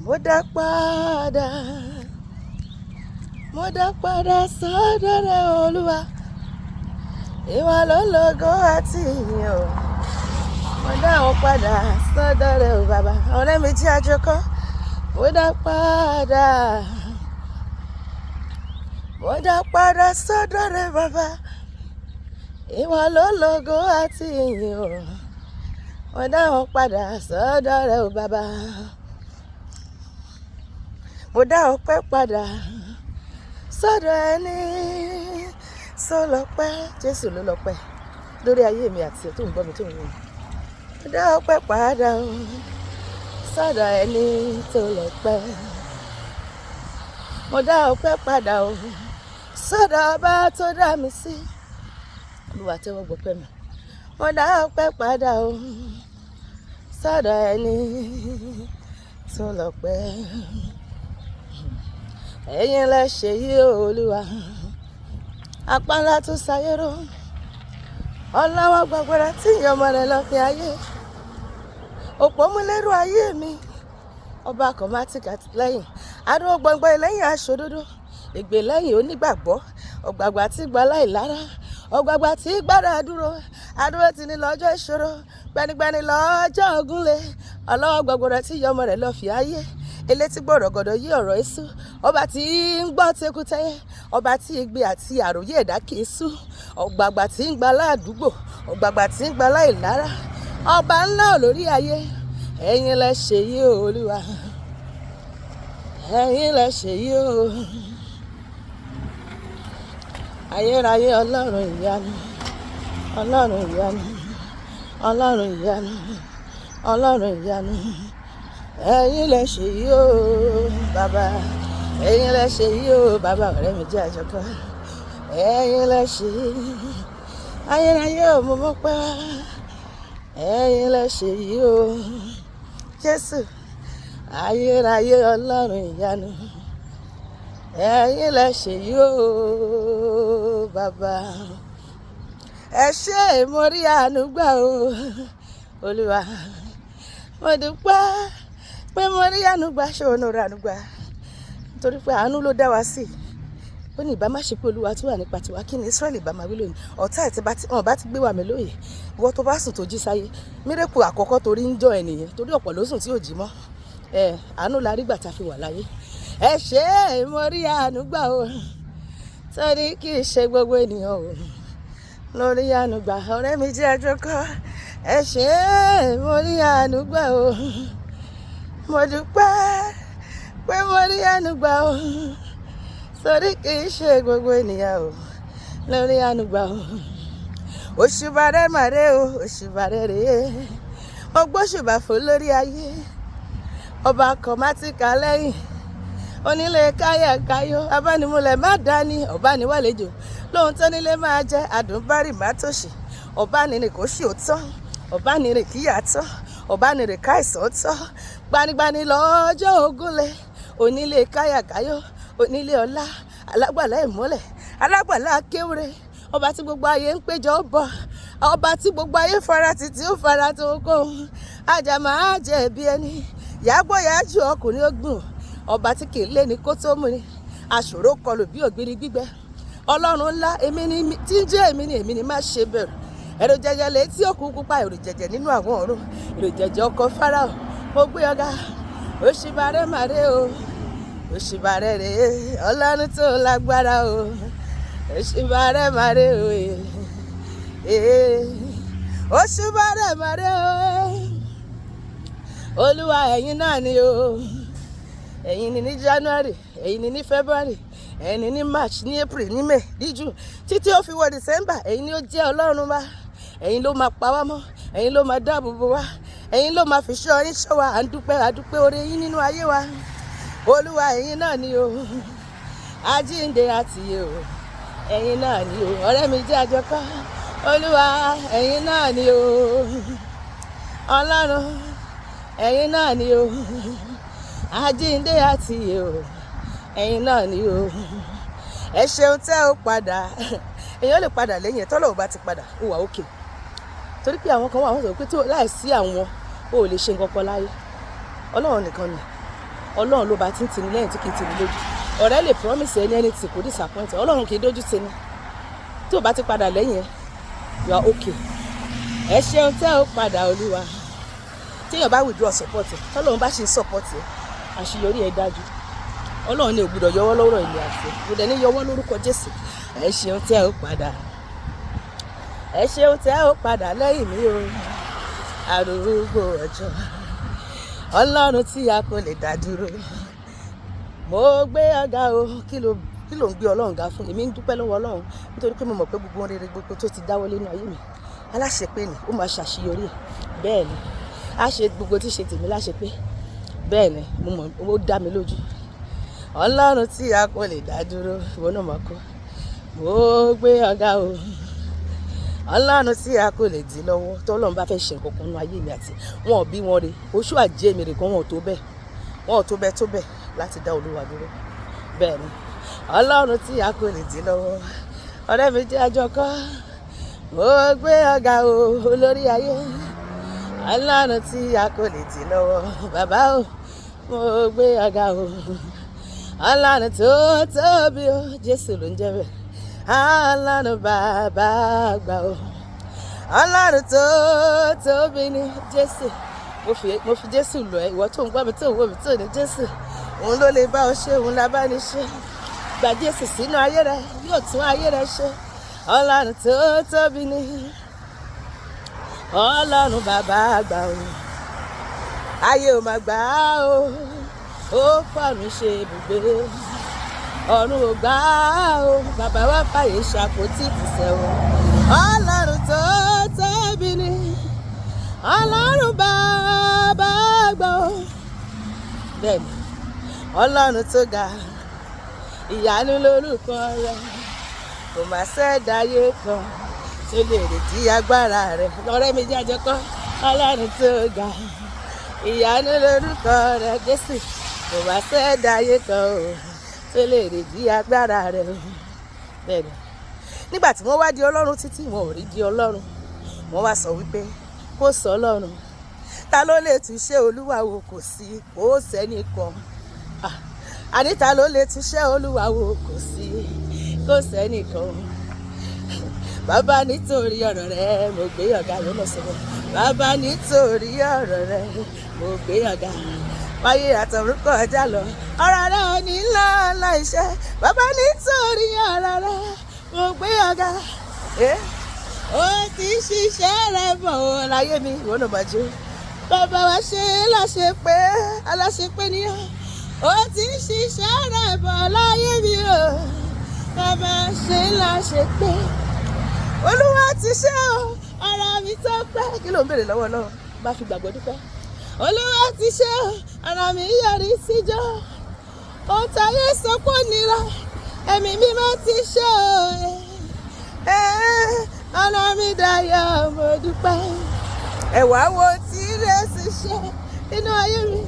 mo dá padà sọ́dọ̀ rẹ Olúwa, ìwọ ló lógo àti ìyìn o. Mo dá wọn padà sọ́dọ̀ rẹ o bàbá, ọ̀rẹ́ mi tí a jọ kọ́. Mo dá padà sọ́dọ̀ rẹ bàbá, ìwọ ló lógo àti ìyìn o. Mo dá wọn padà sọ́dọ̀ rẹ o bàbá, mo dá ọpẹ́ padà sọ́dọ̀ ẹni tó lọ́pẹ́. Jésù ló lọ́pẹ́ lórí ayé mi àti ẹ̀ tó ń gbọ́ mi tó ń wò mí. Mo dá ọpẹ́ padà o sọ́dọ̀ ẹni tó lọ́pẹ́. Mo dá ọpẹ́ padà o sọ́dọ̀ ọba tó dá mi sí. Olúwa tẹ́wọ́ gbọpẹ́ mi. Mo dá ọpẹ́ padà o sọ́dọ̀ ẹni tó lọ́pẹ́. Ẹ̀yin lẹ ṣe yìí o Olúwa, apá ńlá tó ṣayérò, ọlọ́wọ́ gbàgbọ́ra tí ìyọmọ rẹ̀ lọ fi ayé. Òpó mú lérò ayé mi, ọba kọ̀mátìkà lẹ́yìn, adúró gbọ̀ngbọ̀n lẹ́yìn aṣòdodo, ègbè lẹ́yìn onígbàgbọ́, ọ̀gbàgbà tí gba láìlára, ọ̀gbàgbà tí gbára dúró, adúró ti ní lọ́jọ́ ìṣòro, gbanigbani lọ́jọ́ ògúnlé, ọlọ́wọ́ gbàgbọ́ra tí ìyọmọ rẹ̀ lọ fi ayé. Elétí gbọ́dọ̀ gọ̀dọ̀ yí ọ̀rọ̀ èṣù, ọba tí ń gbọ́ tekútẹ́yẹ, ọba tí igbe àti àròyé ẹ̀dá kìí sú, ọ̀gbàgbà tí ń gba láàdúgbò, ọ̀gbàgbà tí ń gba láìlára, ọba ńlá lórí ayé. Ẹ̀yin lẹ ṣe yìí o Olúwa, ẹ̀yin lẹ ṣe yìí o. Ayérayé Ọlọ́run ìyanu, Ọlọ́run ìyanu, Ọlọ́run ìyanu, Ọlọ́run ìyanu. Ẹ̀yin lẹ ṣe yìí o bàbá, ẹ̀yin lẹ ṣe yìí o bàbá, ọ̀rẹ́ mi jẹ́ àjọkọ́. Ẹ̀yin lẹ ṣe yìí, ayérayé ò mú mọ́ pẹ́ wá. Ẹ̀yin lẹ ṣe yìí o Jésù, ayérayé Ọlọ́run ìyanu. Ẹ̀yin lẹ ṣe yìí o bàbá. Ẹ ṣé mo rí àánú gbà o Olúwa, mo dúpẹ́ pé mo rí àánú gbà. Ṣé òun náà rí àánú gbà? Nítorí pé àánú ló dá wa sí. Ó ní ìbá má ṣe pé Olúwa tó wà nípa tiwa, kí ni Ísírẹ́lì bá máa wí lónìí? Ọ̀tá ẹ̀ tí wọ́n bá ti gbé wà mí lóye. Ìwọ tó bá sùn tó jí sáyé, mírèkù àkọ́kọ́ torí ń jọ ẹnìyẹn, torí ọ̀pọ̀ ló sùn tí ò jí mọ́. Àánú la rí gbà tá a fi wà láyé. Ẹ ṣé mo rí àánú gbà o, torí kì í ṣe gbogbo ènìyàn o lórí àánú gbà. Ọ̀rẹ́ mi jẹ́ àjọkọ́. Ẹ ṣé mo rí àánú gbà o, mo dúpẹ́ pé mo rí àánú gbà o, torí kì í ṣe gbogbo ènìyàn o lórí àánú gbà o. Òṣùbà rẹ̀ màrè o, òṣùbà rẹ̀ rèé, mo gbóṣùbà fún lórí ayé. Ọba kọ̀mátìkà lẹ́yìn, onílé káyàkáyò, abánimúlẹ̀ má dání, ọ̀bániwálejò lóhun tó nílé máa jẹ́, àdùnbárì má tòṣì, ọ̀bánirìn kò ṣì ó tán, ọ̀bánirìn kíyà tán, ọ̀bánirìn káìsàn tán, gbanigbani lọ́jọ́ ògúnlé, onílé káyàkáyò, onílé ọlá, alágbàlá ìmọ́lẹ̀, alágbàlá kéwúre, ọba tí gbogbo ayé ń péjọ bọ̀, ọba tí gbogbo ayé faratì tí ó fara tó kóhun, àjàmá àjẹ̀bí ẹni, yàgbọ́ yàjú ọkùnrin ogun, ọba tí kì í lé ní kó tó mú ni, aṣòro kọlù bí ògbìrì gbígbẹ. Ọlọ́run ńlá, èmi ni tí ń jẹ́ èmi ni má ṣe bẹ̀rù. Èrò jẹjẹ létí òkun pupa, èrò jẹjẹ nínú àwọn ọ̀run, èrò jẹjẹ ọkọ̀ Fáráò, mo gbé ọ̀gá. Òṣùbà rẹ̀ màrè o, òṣùbà rẹ̀ rèé, Ọlọ́run tó lágbára o. Òṣùbà rẹ̀ màrè o, òṣùbà rẹ̀ màrè o. Olúwa ẹ̀yin náà ni o. Ẹ̀yin ni ní January, ẹ̀yin ni ní February, ẹ̀yin ni ní March, ní April, ní May, ní June, títí ó fi wọ December. Ẹ̀yin ni ó jẹ́ Ọlọ́run wa. Ẹ̀yin ló máa pa wá mọ́, ẹ̀yin ló máa dáàbò bò wá, ẹ̀yin ló máa fi ṣọ́ yín ṣọ́ wa. À ń dúpẹ́ oore yín nínú ayé wa. Olúwa ẹ̀yin náà ni o, àjíǹde àti ìyè o, ẹ̀yin náà ni o. Ọ̀rẹ́ mi jẹ́ àjọkọ́. Olúwa ẹ̀yin náà ni o, Ọlọ́run ẹ̀yin náà ni o, àjíǹde àti ìyè o, ẹ̀yin náà ni o. Ẹ ṣeun tẹ́ ó padà. Èèyàn lè padà lẹ́yìn ẹ̀ tọ́lọ́run bá ti padà, ó wà òkè. Torí pé àwọn kan wà wọ́n sọ pé láìsí àwọn o ò lè ṣe nǹkan kan láyé. Ọlọ́run nìkan ni. Ọlọ́run ló bá ti ń tini lẹ́yìn tí kì í tini lójú. Ọ̀rẹ́ lè promise ẹni anything kò disappoint. Ọlọ́run kì í dójú tini. Tí o bá ti padà lẹ́yìn ẹ, you are okay. Ẹ ṣeun tẹ́ ó padà Olúwa. Tí èèyàn bá withdraw support ẹ, tọ́lọ́run bá ṣe support ẹ, àṣeyọrí ẹ dájú. Ọlọ́run ní ò gbọdọ̀ yọwọ́ lọ́rọ̀ ilé àti kò dẹ̀ ní yọwọ́ lórúkọ Jésù. Ẹ ṣeun tẹ́ ó padà. Ẹ ṣeun tẹ́ ó padà lẹ́yìn mi o. Arúgbó ọjọ́. Ọlọ́run tí a kò lè dá dúró. Mo gbé ọ̀gá o. Kí ló ń gbé Ọlọ́run ga fún? Èmi ń dúpẹ́ lọ́wọ́ Ọlọ́run nítorí pé mo mọ̀ pé gbogbo rere gbogbo tó ti dáwọ́lé nínú ayé mi aláṣepé ni ó máa ṣàṣeyọrí ẹ̀. Bẹ́ẹ̀ ni a ṣe gbogbo tí ṣe tèmi láṣepé. Bẹ́ẹ̀ ni mo mọ̀ ó dá mi lójú. Ọlọ́run tí a kò lè dá dúró ìwọ náà máa kọ́. Mo gbé ọ̀gá o. Ọlọ́run tí a kò lè dí lọ́wọ́ tọ́lọ́run bá fẹ́ ṣe nǹkan kan nínú ayé mi àti wọn ò bí wọn re oṣù àjẹ́ mi rè kan wọn ò tó bẹ́ẹ̀ tó bẹ́ẹ̀ láti dá Olúwa dúró. Bẹ́ẹ̀ ni Ọlọ́run tí a kò lè dí lọ́wọ́ ọ̀rẹ́ mi jẹ́ àjọkọ́. Mo gbé ọ̀gá o olórí ayé. Ọlọ́run tí a kò lè dí lọ́wọ́ bàbá o. Mo gbé ọ̀gá o. Ọlọ́run tó tóbi o Jésù ló ń jẹ́ bẹ́ẹ̀. Ọlọ́run bàbá àgbà o. Ọlọ́run tó tóbi ni Jésù. Mo fi Jésù lọ ẹ ìwọ tó ń gbọ́ mi tó ń wò mí tó ní Jésù. Òun ló lè bá ọ ṣe, òun la bá ní ṣe. Gba Jésù sínú ayé rẹ yóò tún ayé rẹ ṣe. Ọlọ́run tó tóbi ni. Ọlọ́run bàbá àgbà o. Ayé ò máa gbà á o. Ó fọ̀run ṣe ibùgbé. Ọ̀run ò gbà á o. Bàbá wa fàyè ṣàpótí ìbùsẹ̀ o. Ọlọ́run tó tóbi ni. Ọlọ́run bàbá àgbà o. Bẹ́ẹ̀ni Ọlọ́run tó ga. Ìyanu lórúkọ rẹ̀. Kò má ṣẹ̀dáyé kan tó lè retí agbára rẹ̀. Ọ̀rẹ́ mi jẹ́ àjọkọ́. Ọlọ́run tó ga. Ìyanu lórúkọ rẹ̀ Jésù. Kò má ṣẹ̀dáyé kan o tó lè retí agbára rẹ̀. Bẹ́ẹ̀ni nígbà tí wọ́n wá di Ọlọ́run títí wọn ò rí di Ọlọ́run. Wọ́n wá sọ wípé kò sọ Ọlọ́run. Ta ló lè túṣe Olúwa wò? Kò sí, kò sẹ́nìkan. Àní ta ló lè túṣe Olúwa wò? Kò sí, kò sẹ́nìkan. Bàbá nítorí ọ̀rọ̀ rẹ mo gbé ọ̀gá ló lọ sọ́wọ́. Bàbá nítorí ọ̀rọ̀ rẹ mo gbé ọ̀gá. Wáyé àtọ̀run kọjá lọ. Ọ̀rọ̀ rẹ ò ní ńlá iṣẹ́. Bàbá nítorí ọ̀rọ̀ rẹ mo gbé ọ̀gá. Ó ti ṣiṣẹ́ rẹ̀ bọ̀ láyé mi ìwọ náà bàjẹ́. Bàbá wa ṣe láṣepé aláṣepé ni ó. Ó ti ṣiṣẹ́ rẹ̀ bọ̀ láyé mi o. Bàbá ṣe láṣepé. Olúwa ti ṣe o ara mi tó pẹ́. Kí ló ń béèrè lọ́wọ́ náà? Bá fi gbàgbọ́ dúpẹ́. Olúwa ti ṣe o ara mi yọrí síjọ́. Ó tayé sọ pé ó nira. Ẹ̀mí mímọ́ ti ṣe o. Ọ̀nà mi dayọ̀ mo dúpẹ́. Ẹ̀wà wo tí rẹ̀sì ṣe nínú ayé mi.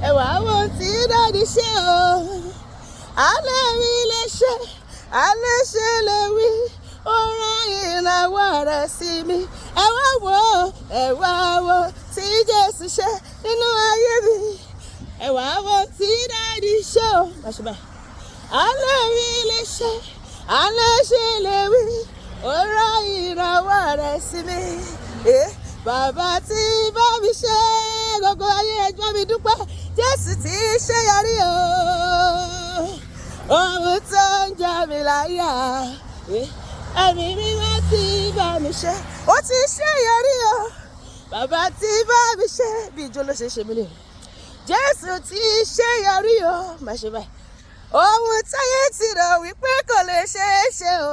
Ẹ̀wà wo tí dáàdì ṣe o. Alẹ́ mi lè ṣe, alẹ́ ṣe lè wí. Ó rán ìrànwọ́ rẹ̀ sí mi. Ẹ̀wà wo tí Jésù ṣe nínú ayé mi. Ẹ̀wà wo tí dáàdì ṣe o. Alẹ́ mi lè ṣe, alẹ́ ṣe lè wí. Ó rán ìrànwọ́ rẹ̀ sí mi. Bàbá tí bá mi ṣe gbogbo ayé ẹjọ́ mi dúpẹ́. Jésù tí ṣe yọrí o. Ohun tó ń jẹ mi láyà. Ẹ̀mí mímọ́ tí bá mi ṣe. Ó ti ṣe yọrí o. Bàbá tí bá mi ṣe. Bí ijó ló ṣe mí lè. Jésù tí ṣe yọrí o. Má ṣe báyìí. Ohun táyé ti rò wípé kò lè ṣeé ṣe o.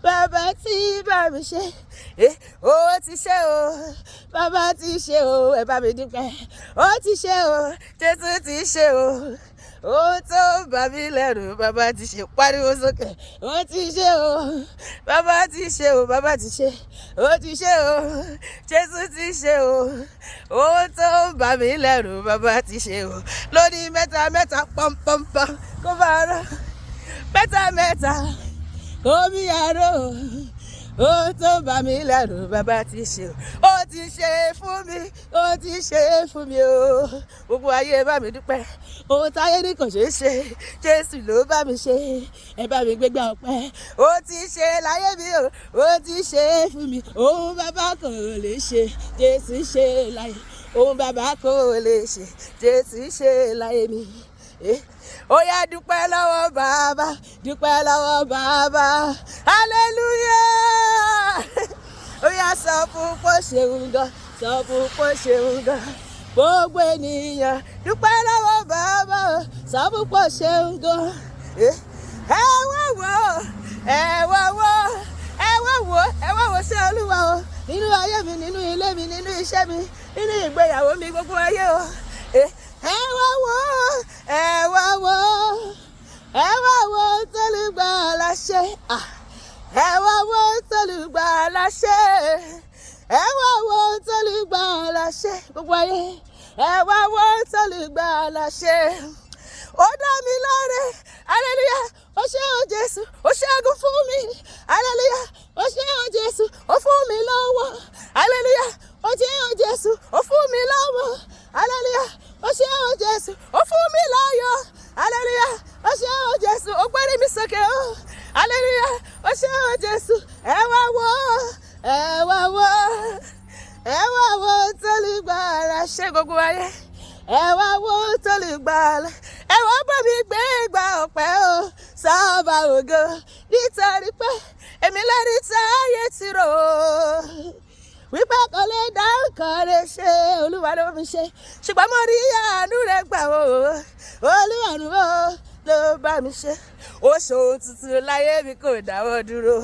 Bàbá tí bá mi ṣe. Ó ti ṣe o. Bàbá ti ṣe o. Ẹ bá mi dúpẹ́. Ó ti ṣe o. Jésù ti ṣe o. Ó tó bà mí lẹ́rù. Bàbá ti ṣe. Pariwo sókè. Ó ti ṣe o. Bàbá ti ṣe o. Bàbá ti ṣe. Ó ti ṣe o. Jésù ti ṣe o. Ó tó bà mí lẹ́rù. Bàbá ti ṣe o. Lóní mẹ́ta mẹ́ta pọ́npọ́npọ́n kó bá rọ. Mẹ́ta mẹ́ta kó bí aró. ó tó bà mí lẹ́rù bàbá ti ṣe ó ti ṣe fún mi ó ti ṣe fún mi o gbogbo ayé bá mi dúpẹ́ ohun táyé ní kò ṣeé ṣe Jésù ló bá mi ṣe ẹ bá mi gbégbá ọpẹ́ ó ti ṣe láyé mi o ó ti ṣe fún mi ohun bàbá kò lè ṣe Jésù ṣe láyé ohun bàbá kò lè ṣe Jésù ṣe láyé mi. Ó yá dúpẹ́ lọ́wọ́ bàbá dúpẹ́ lọ́wọ́ bàbá hallelujah. Ó yá sọ fún pé ó ṣeun gan sọ fún pé ó ṣeun gan gbogbo ènìyàn dúpẹ́ lọ́wọ́ bàbá sọ fún pé ó ṣeun gan. Ẹ wá wò ẹ wá wò ẹ wá wò ẹ wá wò ṣé Olúwa o nínú ayé mi nínú ilé mi nínú iṣẹ́ mi nínú ìgbéyàwó mi gbogbo ayé o. Ẹ wá wò ẹ wá wò ẹ wá wò tólùgbàlà ṣe ẹ wá wò tólùgbàlà ṣe ẹ wá wò tólùgbàlà ṣe gbogbo ayé ẹ wá wò tólùgbàlà ṣe ó dá mi láre hallelujah ó ṣé o Jésù ó ṣẹ́gun fún mi hallelujah ó ṣé o Jésù ó fún mi lọ́wọ́ hallelujah ó ṣé o Jésù ó fún mi lọ́wọ́ hallelujah ó ṣé o Jésù ó fún mi láyọ̀ hallelujah ó ṣé o Jésù ó gbé mi sókè o hallelujah ó ṣé o Jésù ẹ wá wò ẹ wá wò ẹ wá wò tólùgbàlà ṣe gbogbo ayé ẹ wá wò tólùgbàlà ẹ wá bá mi gbé ìgbà ọpẹ́ o sábà ògo nítorí pé èmi lẹ́ni táyé ti rò wípé kò lè dá nǹkan rẹ̀ ṣe Olúwa ló mi ṣe ṣùgbọ́n mo rí àánú rẹ̀ gbà o Olúwa ló bá mi ṣe ó ṣòun tuntun láyé mi kò dáwọ́ dúró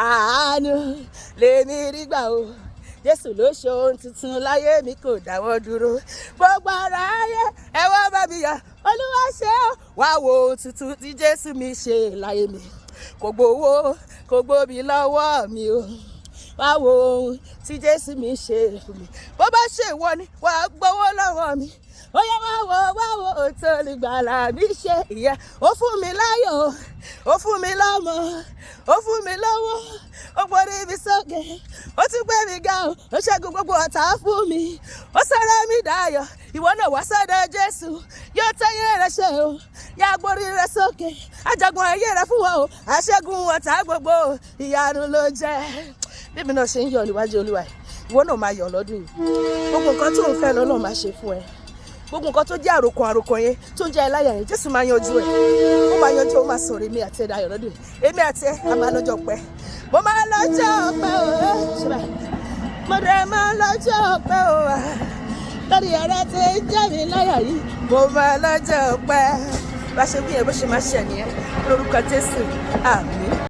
àánú lèmi rí gbà o Jésù ló ṣòun tuntun láyé mi kò dáwọ́ dúró gbogbo ara ayé ẹ wá bá mi yọ̀ Olúwa ṣe ó wá wo ohun tuntun tí Jésù mi ṣe láyé mi kò gbowó kò gbóbi lọ́wọ́ mi o wá wo ohun tí Jésù mi ṣe fún mi bó bá ṣe ìwọ ni wà á gbowó lọ́wọ́ mi ó yẹ wá wo tólùgbàlà mi ṣe ìyẹn ó fún mi láyọ̀ ó fún mi lọ́mọ ó fún mi lọ́wọ́ ó gbórí mi sókè ó tún gbé mi ga o ó ṣẹ́gun gbogbo ọ̀tá fún mi ó sọ̀rọ̀ mi dayọ̀ ìwọ náà wá sọ́dọ̀ Jésù yóò tẹ́yẹ rẹ ṣe o yá gbórí rẹ sókè ajagun ayé rẹ fún wa o àṣẹ́gun ọ̀tá gbogbo ìyanu ló jẹ́ bí mi náà ṣe ń yọ̀ níwájú Olúwa ìwọ náà máa yọ̀ lọ́dún yìí gbogbo nǹkan tó ń fẹ́ lọ́nà máa ṣe fún ẹ gbogbo nǹkan tó jẹ́ àròkàn yẹn tó ń jẹ́ ẹláyà yẹn Jésù máa yanjú ẹ̀ ó máa yanjú ó máa sọ̀rọ̀ èmi àti ẹ̀dá ayọ̀ lọ́dún èmi àti ẹ̀ a máa lọ́jọ́ pẹ́ mo máa lọ́jọ́ pẹ́ o ṣẹlẹ̀ mo dẹ̀ máa lọ́jọ́ pẹ́ o lórí ẹ̀rẹ́ tí ń jẹ́ mi láyà yìí mo máa lọ́jọ́ pẹ́ bá ṣe bí ẹ bó ṣe máa ṣe nìyẹn lórúkọ Jésù àmín.